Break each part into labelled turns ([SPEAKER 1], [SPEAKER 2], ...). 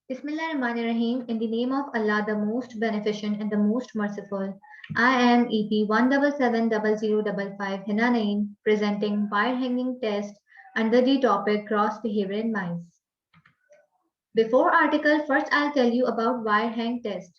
[SPEAKER 1] Bismillahirrahmanirrahim. In the name of Allah, the most beneficent and the most merciful. I am EP 1770055 Hina Naeem, presenting wire hanging test under the topic cross behavior in mice. Before article, first I'll tell you about wire hang test.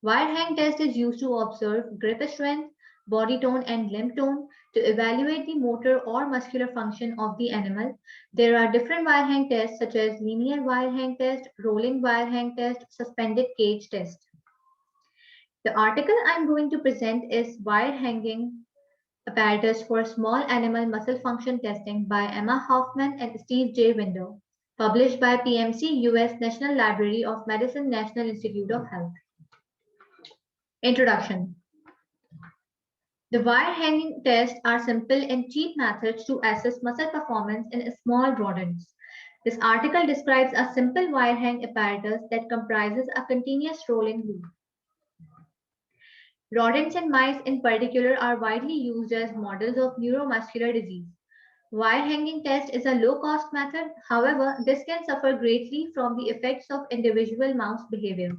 [SPEAKER 1] Wire hang test is used to observe grip strength, body tone and limb tone to evaluate the motor or muscular function of the animal. There are different wire hang tests such as linear wire hang test, rolling wire hang test, suspended cage test. The article I'm going to present is wire hanging apparatus for small animal muscle function testing by Emma Hoffman and Steve J. Window, published by PMC US National Library of Medicine National Institute of Health. Introduction. The wire hanging tests are simple and cheap methods to assess muscle performance in small rodents. This article describes a simple wire hang apparatus that comprises a continuous rolling loop. Rodents and mice in particular are widely used as models of neuromuscular disease. Wire hanging test is a low-cost method. However, this can suffer greatly from the effects of individual mouse behavior.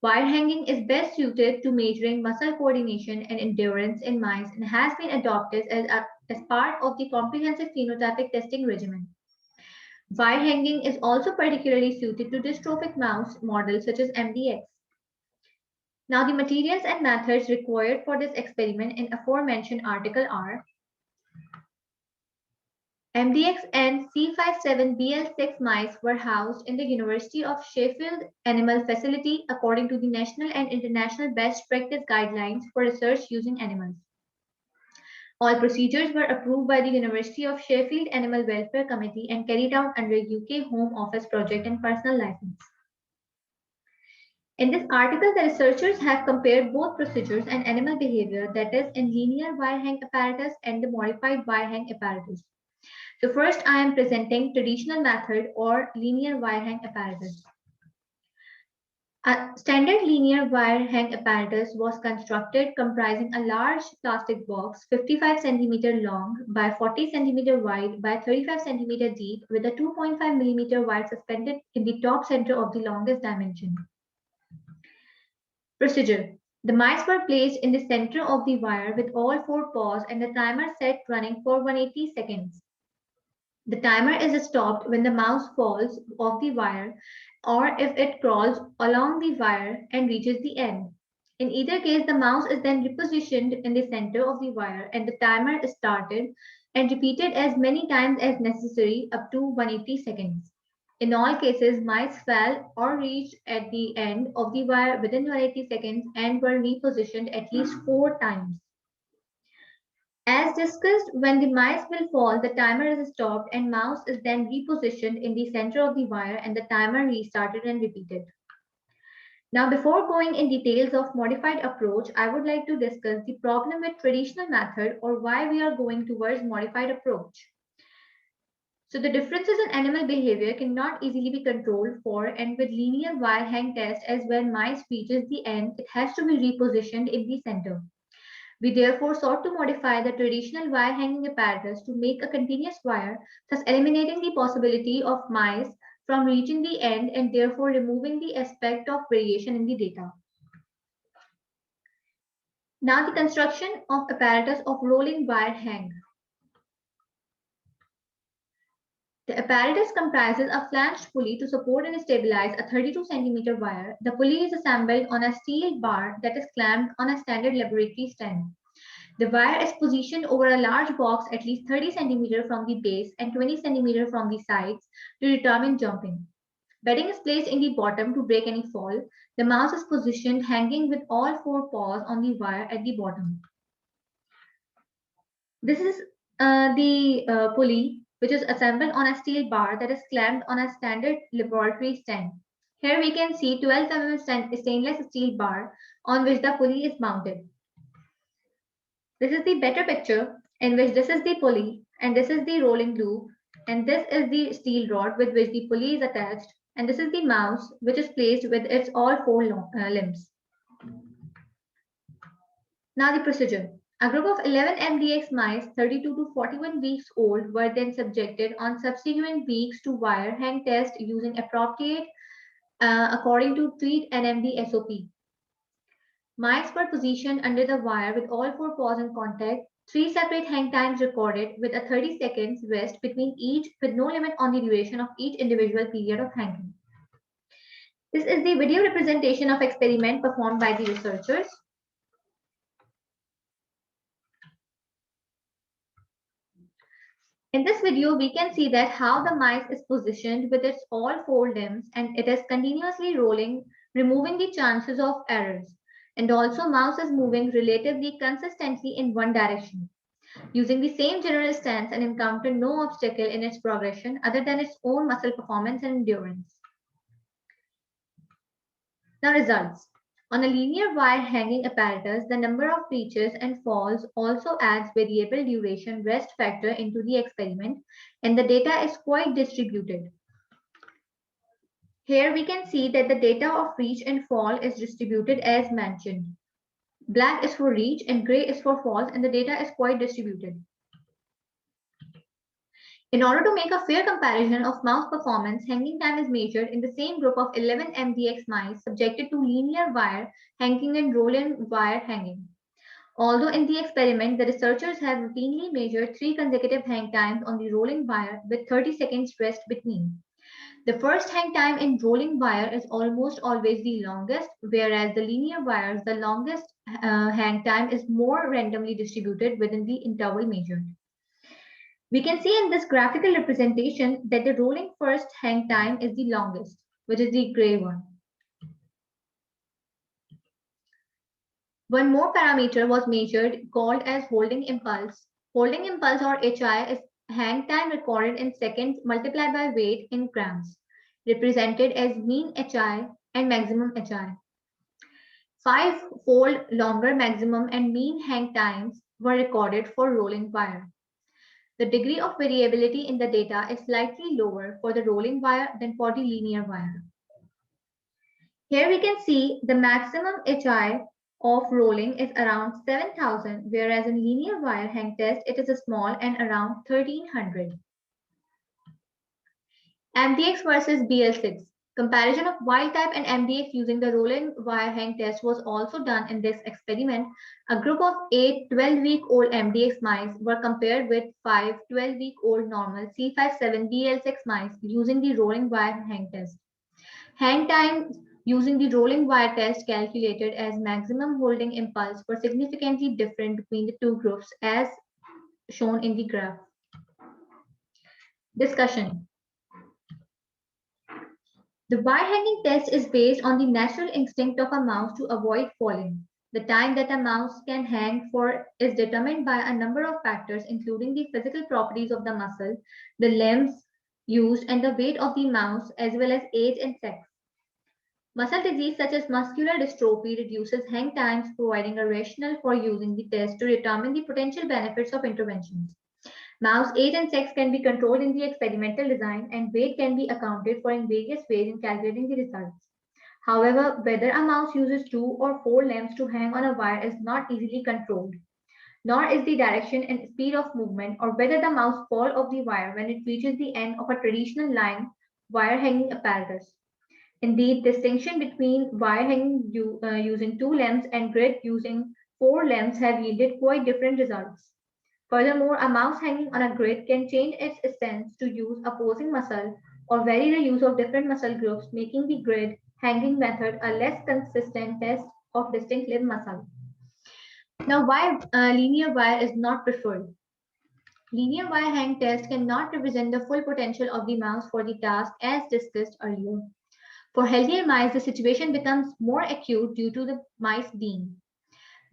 [SPEAKER 1] Wire hanging is best suited to measuring muscle coordination and endurance in mice and has been adopted as part of the comprehensive phenotypic testing regimen. Wire hanging is also particularly suited to dystrophic mouse models such as MDX. Now, the materials and methods required for this experiment in aforementioned article are MDX and C57BL6 mice were housed in the University of Sheffield Animal Facility according to the national and international best practice guidelines for research using animals. All procedures were approved by the University of Sheffield Animal Welfare Committee and carried out under UK Home Office project and personal license. In this article, the researchers have compared both procedures and animal behavior, that is, in linear wire hang apparatus and the modified wire hang apparatus. So first, I am presenting traditional method or linear wire hang apparatus. A standard linear wire hang apparatus was constructed comprising a large plastic box 55 cm long by 40 cm wide by 35 cm deep with a 2.5 mm wire suspended in the top center of the longest dimension. Procedure. The mice were placed in the center of the wire with all four paws and the timer set running for 180 seconds. The timer is stopped when the mouse falls off the wire or if it crawls along the wire and reaches the end. In either case, the mouse is then repositioned in the center of the wire and the timer is started and repeated as many times as necessary up to 180 seconds. In all cases, mice fell or reached at the end of the wire within 180 seconds and were repositioned at least 4 times. As discussed, when the mice will fall, the timer is stopped and mouse is then repositioned in the center of the wire and the timer restarted and repeated. Now, before going in details of modified approach, I would like to discuss the problem with traditional method or why we are going towards modified approach. So the differences in animal behavior cannot easily be controlled for, and with linear wire hang test, as when mice reaches the end, it has to be repositioned in the center. We therefore sought to modify the traditional wire hanging apparatus to make a continuous wire, thus eliminating the possibility of mice from reaching the end and therefore removing the aspect of variation in the data. Now the construction of apparatus of rolling wire hang. The apparatus comprises a flanged pulley to support and stabilize a 32 cm wire. The pulley is assembled on a steel bar that is clamped on a standard laboratory stand. The wire is positioned over a large box at least 30 cm from the base and 20 cm from the sides to determine jumping. Bedding is placed in the bottom to break any fall. The mouse is positioned hanging with all four paws on the wire at the bottom. This is the pulley, which is assembled on a steel bar that is clamped on a standard laboratory stand. Here we can see 12 mm stainless steel bar on which the pulley is mounted. This is the better picture in which this is the pulley and this is the rolling loop and this is the steel rod with which the pulley is attached and this is the mouse which is placed with its all four limbs. Now the procedure. A group of 11 MDX mice 32 to 41 weeks old were then subjected on subsequent weeks to wire hang test using appropriate according to Treat NMD SOP. Mice were positioned under the wire with all four paws in contact, 3 separate hang times recorded with a 30 seconds rest between each with no limit on the duration of each individual period of hanging. This is the video representation of experiment performed by the researchers. In this video, we can see that how the mice is positioned with its all four limbs and it is continuously rolling, removing the chances of errors. And also mouse is moving relatively consistently in one direction, using the same general stance and encounter no obstacle in its progression other than its own muscle performance and endurance. Now results. On a linear wire hanging apparatus, the number of reaches and falls also adds variable duration rest factor into the experiment, and the data is quite distributed. Here we can see that the data of reach and fall is distributed as mentioned. Black is for reach and gray is for falls, and the data is quite distributed. In order to make a fair comparison of mouse performance, hanging time is measured in the same group of 11 MDX mice subjected to linear wire hanging and roll-in wire hanging. Although in the experiment, the researchers have routinely measured 3 consecutive hang times on the rolling wire with 30 seconds rest between. The first hang time in rolling wire is almost always the longest, whereas the linear wires, the longest hang time is more randomly distributed within the interval measured. We can see in this graphical representation that the rolling first hang time is the longest, which is the gray one. One more parameter was measured called as holding impulse. Holding impulse or HI is hang time recorded in seconds multiplied by weight in grams, represented as mean HI and maximum HI. 5-fold longer maximum and mean hang times were recorded for rolling wire. The degree of variability in the data is slightly lower for the rolling wire than for the linear wire. Here we can see the maximum HI of rolling is around 7,000, whereas in linear wire hang test, it is small and around 1,300. MDX versus BL6. Comparison of wild type and MDX using the roll-in wire hang test was also done in this experiment. A group of 8 12-week-old MDX mice were compared with 5 12-week-old normal C57BL6 mice using the rolling wire hang test. Hang times using the rolling wire test calculated as maximum holding impulse were significantly different between the two groups as shown in the graph. Discussion. The wire hanging test is based on the natural instinct of a mouse to avoid falling. The time that a mouse can hang for is determined by a number of factors, including the physical properties of the muscle, the limbs used, and the weight of the mouse, as well as age and sex. Muscle disease such as muscular dystrophy reduces hang times, providing a rationale for using the test to determine the potential benefits of interventions. Mouse age and sex can be controlled in the experimental design, and weight can be accounted for in various ways in calculating the results. However, whether a mouse uses 2 or 4 limbs to hang on a wire is not easily controlled, nor is the direction and speed of movement, or whether the mouse falls off the wire when it reaches the end of a traditional line wire hanging apparatus. Indeed, distinction between wire hanging using 2 limbs and grid using 4 limbs have yielded quite different results. Furthermore, a mouse hanging on a grid can change its stance to use opposing muscle or vary the use of different muscle groups, making the grid hanging method a less consistent test of distinct limb muscle. Now, why linear wire is not preferred? Linear wire hang test cannot represent the full potential of the mouse for the task as discussed earlier. For healthier mice, the situation becomes more acute due to the mice being.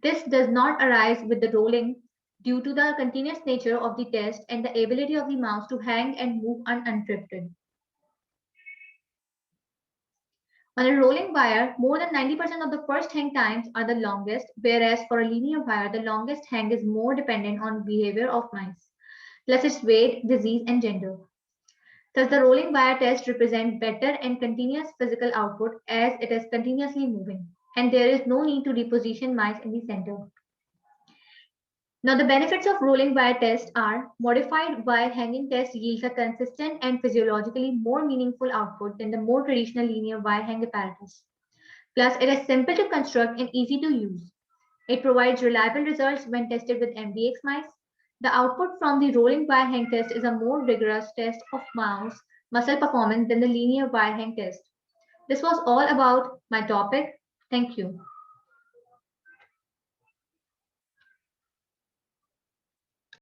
[SPEAKER 1] This does not arise with the rolling due to the continuous nature of the test and the ability of the mouse to hang and move uninterrupted. On a rolling wire, more than 90% of the first hang times are the longest, whereas for a linear wire, the longest hang is more dependent on behavior of mice, plus its weight, disease, and gender. Thus, the rolling wire test represents better and continuous physical output as it is continuously moving, and there is no need to reposition mice in the center. Now, the benefits of rolling wire test are modified wire hanging test yields a consistent and physiologically more meaningful output than the more traditional linear wire hang apparatus. Plus, it is simple to construct and easy to use. It provides reliable results when tested with MDX mice. The output from the rolling wire hang test is a more rigorous test of mouse muscle performance than the linear wire hang test. This was all about my topic. Thank you.